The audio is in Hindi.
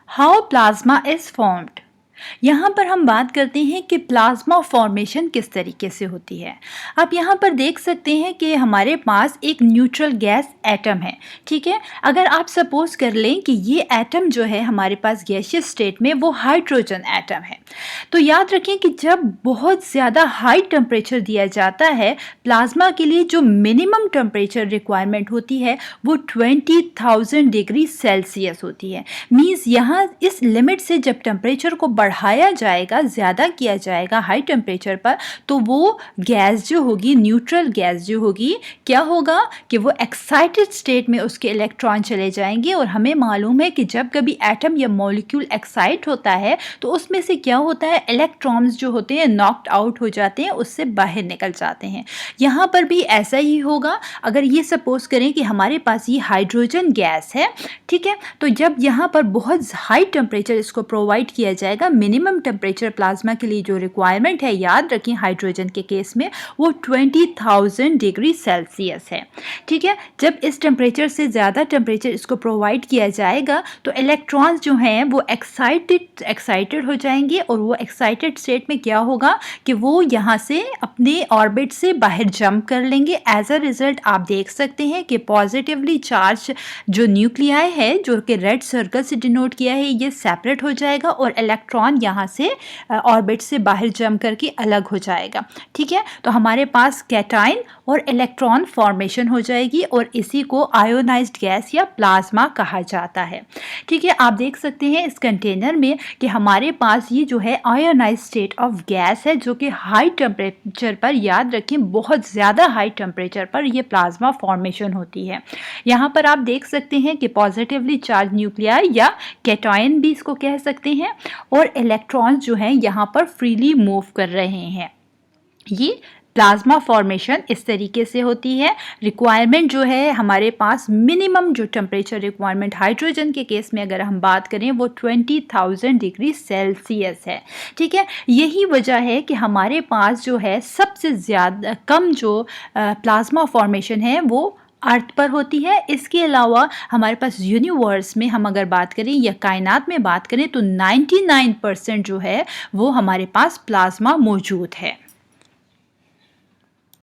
How plasma is formed. यहाँ पर हम बात करते हैं कि प्लाज्मा फॉर्मेशन किस तरीके से होती है। आप यहाँ पर देख सकते हैं कि हमारे पास एक न्यूट्रल गैस एटम है, ठीक है। अगर आप सपोज कर लें कि ये एटम जो है हमारे पास गैसियस स्टेट में वो हाइड्रोजन एटम है, तो याद रखें कि जब बहुत ज़्यादा हाई टेम्परेचर दिया जाता है प्लाज्मा के लिए, जो मिनिमम टेम्परेचर रिक्वायरमेंट होती है वो 20,000 डिग्री सेल्सियस होती है। मीन्स यहाँ इस लिमिट से जब टेम्परेचर को बढ़ाया जाएगा, ज़्यादा किया जाएगा हाई टेम्परेचर पर, तो वो गैस जो होगी, न्यूट्रल गैस जो होगी, क्या होगा कि वो एक्साइटेड स्टेट में उसके इलेक्ट्रॉन चले जाएंगे। और हमें मालूम है कि जब कभी एटम या मॉलिक्यूल एक्साइट होता है तो उसमें से क्या होता है, इलेक्ट्रॉन्स जो होते हैं नॉक्ड आउट हो जाते हैं, उससे बाहर निकल जाते हैं। यहाँ पर भी ऐसा ही होगा। अगर ये सपोज करें कि हमारे पास ये हाइड्रोजन गैस है, ठीक है, तो जब यहाँ पर बहुत हाई टेम्परेचर इसको प्रोवाइड किया जाएगा, मिनिमम टेम्परेचर प्लाज्मा के लिए जो रिक्वायरमेंट है, याद रखें हाइड्रोजन के केस में वो 20,000 डिग्री सेल्सियस है, ठीक है। जब इस टेम्परेचर से ज़्यादा टेम्परेचर इसको प्रोवाइड किया जाएगा तो इलेक्ट्रॉन्स जो हैं वो एक्साइटेड हो जाएंगे। और वो एक्साइटेड स्टेट में क्या होगा कि वो यहाँ से अपने ऑर्बिट से बाहर जंप कर लेंगे। एज अ रिजल्ट आप देख सकते हैं कि पॉजिटिवली चार्ज जो न्यूक्लियाई है, जो कि रेड सर्कल से डिनोट किया है, ये सेपरेट हो जाएगा और इलेक्ट्रॉन यहाँ से ऑर्बिट से बाहर जंप करके अलग हो जाएगा, ठीक है। तो हमारे पास कैटाइन और इलेक्ट्रॉन फॉर्मेशन हो जाएगी और इसी को आयोनाइज्ड गैस या प्लाज्मा कहा जाता है, ठीक है। आप देख सकते हैं इस कंटेनर में कि हमारे पास ये जो है आयोनाइज्ड स्टेट ऑफ गैस है, जो कि हाई टेम्परेचर पर, याद रखें बहुत ज़्यादा हाई टेम्परेचर पर ये प्लाज्मा फॉर्मेशन होती है। यहाँ पर आप देख सकते हैं कि पॉजिटिवली चार्ज न्यूक्लियाई या कैटायन भी इसको कह सकते हैं, और इलेक्ट्रॉन्स जो हैं यहाँ पर फ्रीली मूव कर रहे हैं। ये प्लाज्मा फॉर्मेशन इस तरीके से होती है। रिक्वायरमेंट जो है हमारे पास, मिनिमम जो टेम्परेचर रिक्वायरमेंट हाइड्रोजन के केस में अगर हम बात करें वो 20,000 डिग्री सेल्सियस है, ठीक है। यही वजह है कि हमारे पास जो है सबसे ज़्यादा कम जो प्लाज्मा फॉर्मेशन है वो अर्थ पर होती है। इसके अलावा हमारे पास यूनिवर्स में हम अगर बात करें या कायनात में बात करें तो 99% जो है वो हमारे पास प्लाज्मा मौजूद है।